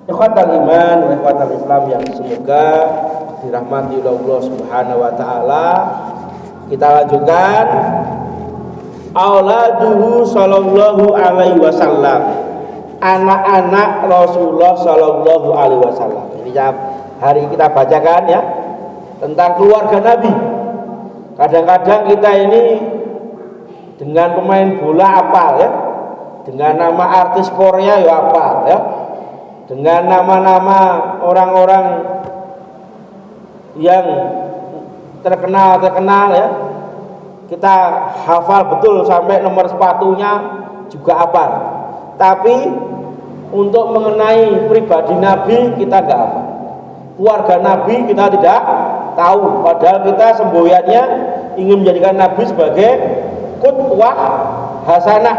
Ikhwatal iman wa ikhwatal Islam yang semoga dirahmati oleh Allah Subhanahu wa taala. Kita lanjutkan auladuhu sallallahu alaihi wasallam. Anak-anak Rasulullah sallallahu alaihi wasallam. Ini hari kita bacakan ya tentang keluarga Nabi. Kadang-kadang kita ini dengan pemain bola apal ya. Dengan nama artis Korea ya apal ya. Dengan nama-nama orang-orang yang terkenal ya, kita hafal betul sampai nomor sepatunya juga hafal. Tapi untuk mengenai pribadi Nabi kita nggak hafal. Keluarga Nabi kita tidak tahu. Padahal kita semboyannya ingin menjadikan Nabi sebagai qudwah hasanah,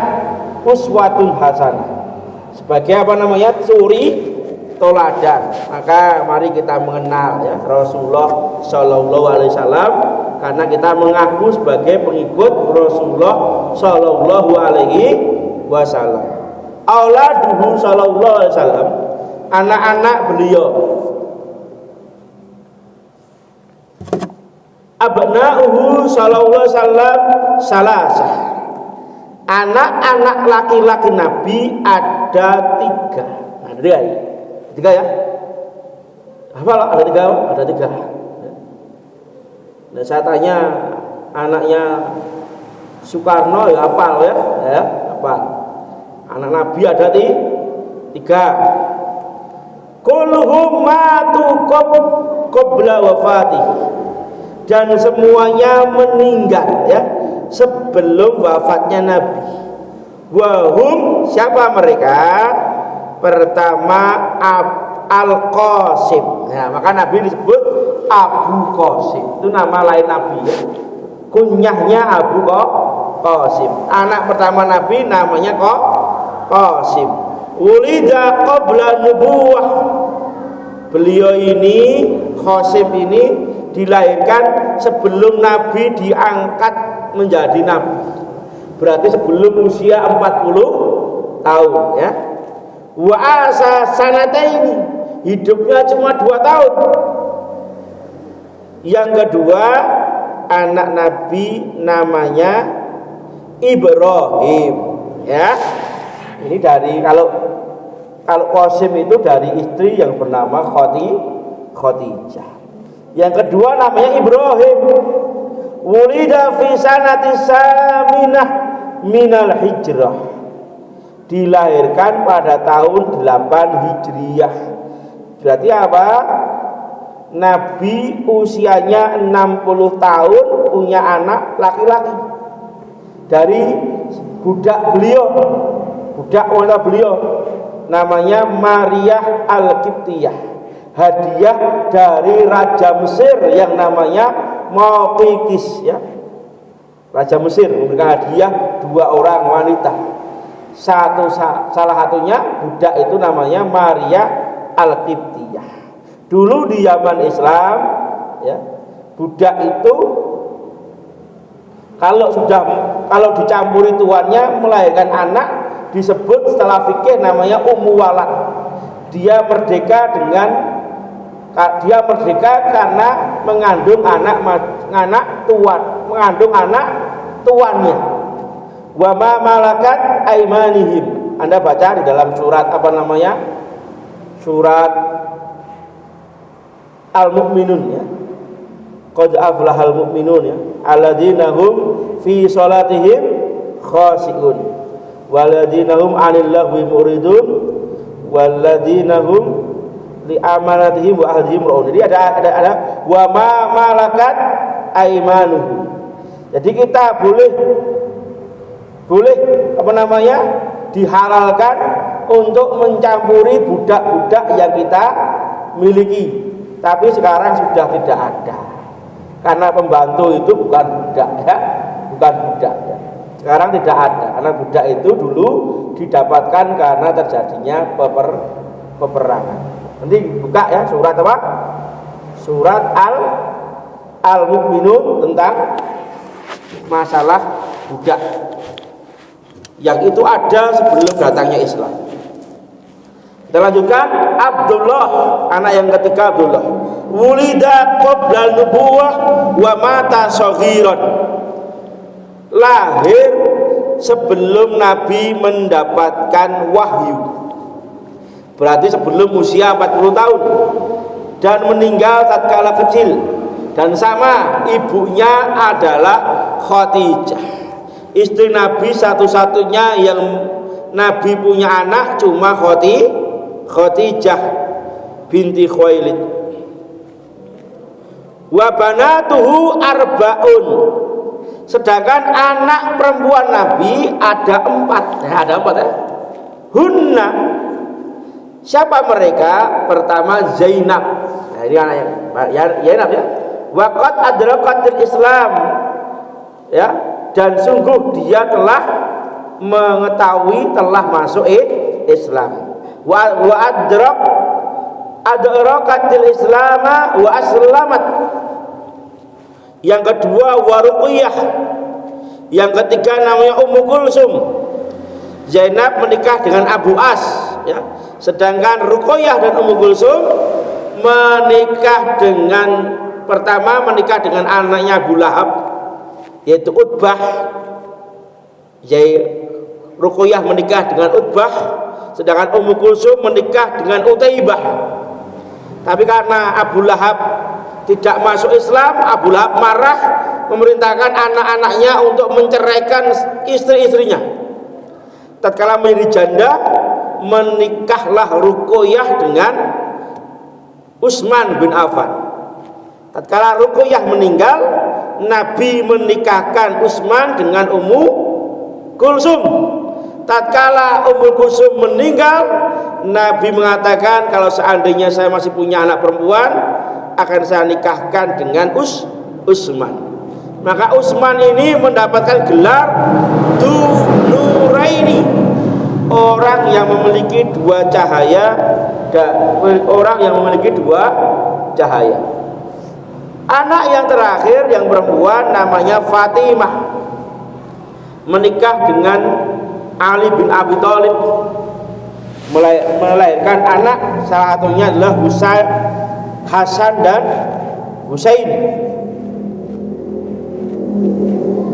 uswatun hasanah. Sebagai apa namanya, suri toladan. Maka mari kita mengenal ya Rasulullah Shallallahu Alaihi Wasallam, karena kita mengaku sebagai pengikut Rasulullah Shallallahu Alaihi Wasallam. Auladuhu Shallallahu Alaihi Wasallam, anak-anak beliau. Abna'uhu Shallallahu Alaihi Wasallam salasah. Anak-anak laki-laki Nabi ada 3. Ada 3 ya? 3 ya? Hafal ada 3? Ada 3. Dan saya tanya anaknya Soekarno ya hafal ya? Ya, hafal. Anak Nabi ada 3. Kulluhum matu qabla wafati. Dan semuanya meninggal ya sebelum wafatnya Nabi. Wahum, siapa mereka? Pertama Al-Qasim. Nah, maka Nabi disebut Abu Qasim. Itu nama lain Nabi ya. Kunyahnya Abu Qasim. Anak pertama Nabi namanya Qasim. Ulida qabla nubuwah. Beliau ini Qasim ini dilahirkan sebelum Nabi diangkat menjadi Nabi. Berarti sebelum usia 40 tahun ya. Wa asa sanataini, hidupnya cuma 2 tahun. Yang kedua anak Nabi namanya Ibrahim ya. Ini dari kalau Qasim itu dari istri yang bernama Khadijah. Yang kedua namanya Ibrahim. Wulida fi sanati saminah minal hijrah. Dilahirkan pada tahun 8 Hijriyah. Berarti apa? Nabi usianya 60 tahun punya anak laki-laki. Dari budak wanita beliau namanya Maryah Al-Qibtiyah. Hadiah dari Raja Mesir yang namanya Mauqis ya. Raja Mesir memberikan hadiah 2 orang wanita. Salah satunya budak itu namanya Maryah Al-Qibtiyah. Dulu di zaman Islam ya, budak itu kalau dicampuri tuannya melahirkan anak disebut setelah fikih namanya ummu walad. Dia merdeka karena mengandung anak tuannya. Wa ma malakat aimanihim. Anda baca di dalam surat apa namanya? Surat Al-Mu'minun ya. Qad aflahal mu'minun ya. Alladzina hum fi shalatihim khashi'un. Walladzina hum 'anil lahwi muridun. Walladzina hum li amanatihim wa ahdihim ra'un. Jadi ada wa ma malakat aimanuhum. Jadi kita boleh apa namanya? Dihalalkan untuk mencampuri budak-budak yang kita miliki. Tapi sekarang sudah tidak ada. Karena pembantu itu bukan budak ya, bukan budak ya. Sekarang tidak ada. Karena budak itu dulu didapatkan karena terjadinya peperangan. Nanti buka ya surat apa? Surat Al-Mu'minun tentang masalah budak. Yang itu ada sebelum datangnya Islam. Kita Kita lanjutkan. Abdullah, anak yang ketiga Abdullah. Wulida qabla nubuwah wa mata shaghiran. Lahir sebelum Nabi mendapatkan wahyu. Berarti sebelum usia 40 tahun. Dan meninggal tatkala kecil. Dan sama ibunya adalah Khadijah. Istri Nabi satu-satunya yang Nabi punya anak cuma Khadijah binti Khuwailid. Wa banatuhu arba'un. Sedangkan anak perempuan Nabi ada 4. Ada 4 ya. Hunna. Siapa mereka? Pertama Zainab. Nah, ini anaknya Zainab ya. Wa qad adrakatil Islam. Ya, dan sungguh dia telah mengetahui, telah masuk Islam. Wa adrakatil Islama wa aslamat. Yang kedua wa Ruqayyah. Yang ketiga namanya Ummu Kulsum. Zainab menikah dengan Abu As ya. Sedangkan Ruqayyah dan Ummu Kulsum menikah dengan anaknya Abu Lahab, yaitu Utbah. Ruqayyah menikah dengan Utbah, sedangkan Ummu Kulsum menikah dengan Utaibah. Tapi karena Abu Lahab tidak masuk Islam, Abu Lahab marah, memerintahkan anak-anaknya untuk menceraikan istri-istrinya. Tatkala menjadi janda, menikahlah Ruqayyah dengan Utsman bin Affan. Tatkala Ruqayyah meninggal, Nabi menikahkan Utsman dengan Ummu Kulsum. Tatkala Ummu Kulsum meninggal, Nabi mengatakan kalau seandainya saya masih punya anak perempuan, akan saya nikahkan dengan Utsman. Maka Utsman ini mendapatkan gelar Dzunuraini, orang yang memiliki dua cahaya, Anak yang terakhir yang perempuan namanya Fatimah, menikah dengan Ali bin Abi Thalib, melahirkan anak, salah satunya adalah Hasan dan Husain.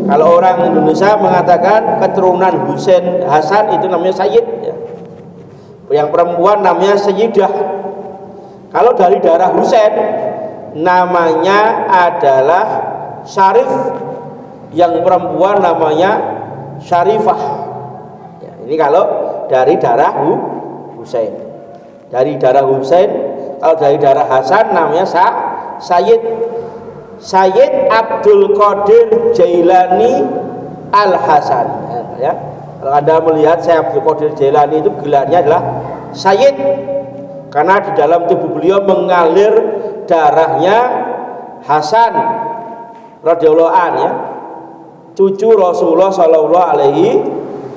Kalau orang Indonesia mengatakan keturunan Husain Hasan itu namanya Sayyid ya. Yang perempuan namanya Sayyidah. Kalau dari darah Husain namanya adalah Syarif, yang perempuan namanya Syarifah ya, ini kalau dari darah Husain. Dari darah Husain. Kalau dari darah Hasan namanya Sayyid Abdul Qadir Jailani Al-Hasan ya. Kalau Anda melihat Syekh Abdul Qadir Jailani itu gelarnya adalah Sayyid, karena di dalam tubuh beliau mengalir darahnya Hasan radhiyallahu anhu ya, cucu Rasulullah sallallahu alaihi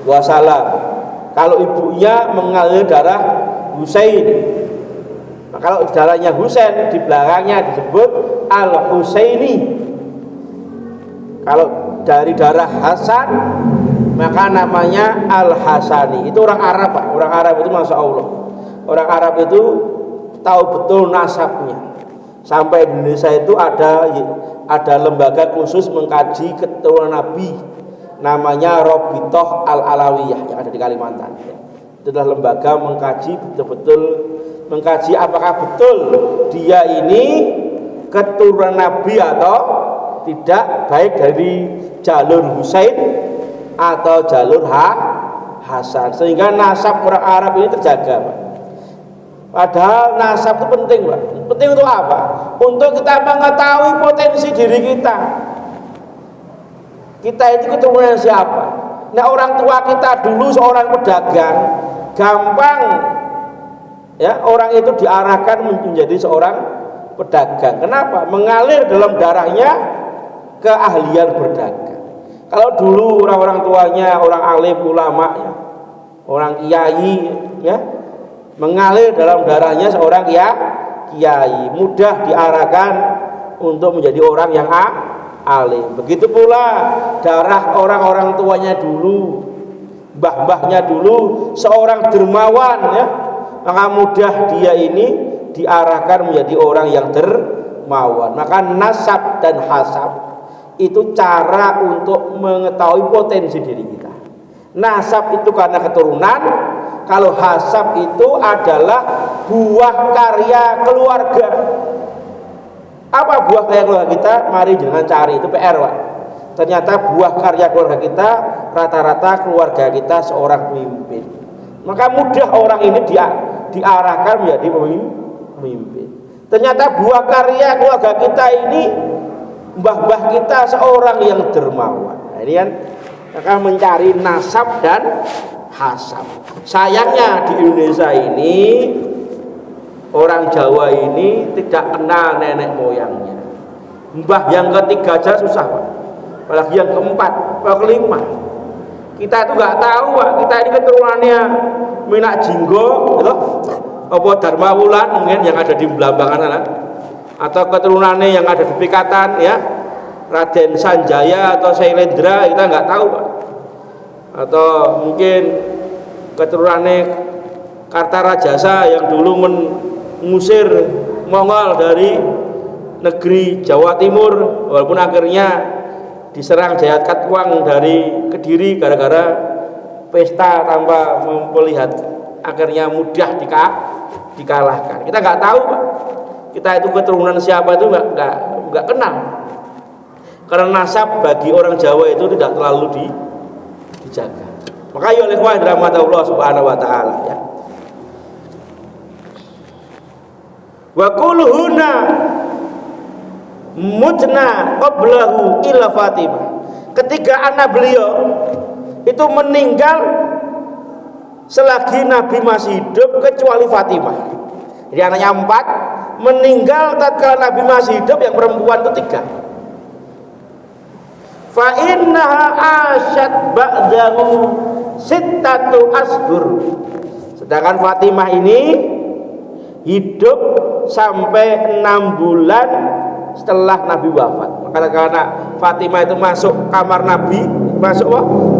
wasallam. Kalau ibunya mengalir darah Husain. Nah, kalau darahnya Husain di belakangnya disebut Al-Husaini. Kalau dari darah Hasan maka namanya Al-Hasani. Itu orang Arab Pak. Orang Arab itu Masya Allah, orang Arab itu tahu betul nasabnya. Sampai di Indonesia itu ada lembaga khusus mengkaji keturunan Nabi, namanya Robitoh Al-Alawiyah yang ada di Kalimantan. Itu adalah lembaga mengkaji betul-betul, mengkaji apakah betul dia ini keturunan Nabi atau tidak, baik dari jalur Husain atau jalur Hasan, sehingga nasab orang Arab ini terjaga Pak. Padahal nasab itu penting Pak. Penting untuk apa? Untuk kita mengetahui potensi diri kita. Kita itu keturunan siapa? Nah, orang tua kita dulu seorang pedagang, gampang ya orang itu diarahkan menjadi seorang pedagang. Kenapa? Mengalir dalam darahnya keahlian berdagang. Kalau dulu orang-orang tuanya orang alim ulama ya, orang kiai ya, mengalir dalam darahnya seorang kiai, mudah diarahkan untuk menjadi orang yang alim. Begitu pula darah orang-orang tuanya dulu, mbah-mbahnya dulu seorang dermawan ya, maka mudah dia ini diarahkan menjadi orang yang dermawan. Maka nasab dan hasab itu cara untuk mengetahui potensi diri kita. Nasab itu karena keturunan, kalau hasab itu adalah buah karya keluarga. Apa buah karya keluarga kita? Mari jangan cari, itu PR, Pak. Ternyata buah karya keluarga kita, rata-rata keluarga kita seorang pemimpin. Maka mudah orang ini diarahkan menjadi pemimpin. Ternyata buah karya keluarga kita ini, mbah-mbah kita seorang yang dermawan. Nah, ini kan akan mencari nasab dan hasab. Sayangnya di Indonesia ini, orang Jawa ini tidak kenal nenek moyangnya. Mbah yang ketiga aja susah, Pak. Apalagi yang keempat, kelima. Kita itu nggak tahu, Pak. Kita ini keturunannya Minak Jinggo, gitu. Apa Dharma Wulan mungkin yang ada di Belambangan sana, atau keturunannya yang ada di Pikatan, ya, Raden Sanjaya atau Sailendra, kita nggak tahu, Pak. Atau mungkin keturunannya Kartarajasa yang dulu mengusir Mongol dari negeri Jawa Timur, walaupun akhirnya diserang Jayat Katwang dari Kediri gara-gara pesta tanpa melihat, akhirnya mudah dikalahkan. Kita nggak tahu, Pak. Kita itu keturunan siapa itu nggak kenal. Karena nasab bagi orang Jawa itu tidak terlalu dijaga. Maka ya oleh rahmat Allah Subhanahu wa taala, ya. Wa kulluhuna mutna qablahu ila Fatimah. Ketika anak beliau itu meninggal selagi Nabi masih hidup kecuali Fatimah. Jadi anaknya 4 meninggal tatkala Nabi masih hidup, yang perempuan itu 3. Fa innaha asyad ba'dahu sittatu ashur. Sedangkan Fatimah ini hidup sampai 6 bulan setelah Nabi wafat. Maka karena Fatimah itu masuk kamar Nabi,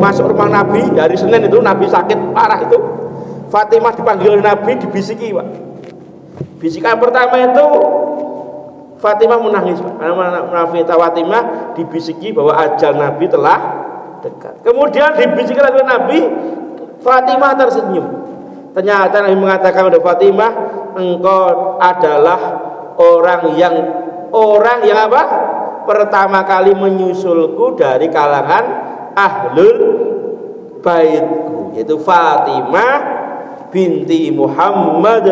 masuk rumah Nabi hari Senin itu, Nabi sakit parah itu, Fatimah dipanggil Nabi, dibisiki, Pak. Bisikan pertama itu Fatimah menangis, Pak. Karena Fatimah dibisiki bahwa ajal Nabi telah dekat. Kemudian dibisiki lagi Nabi, Fatimah tersenyum. Ternyata Nabi mengatakan kepada Fatimah, engkau adalah orang yang apa? Pertama kali menyusulku dari kalangan ahlul baitku, yaitu Fatimah binti Muhammad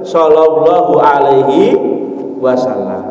sallallahu alaihi wasallam.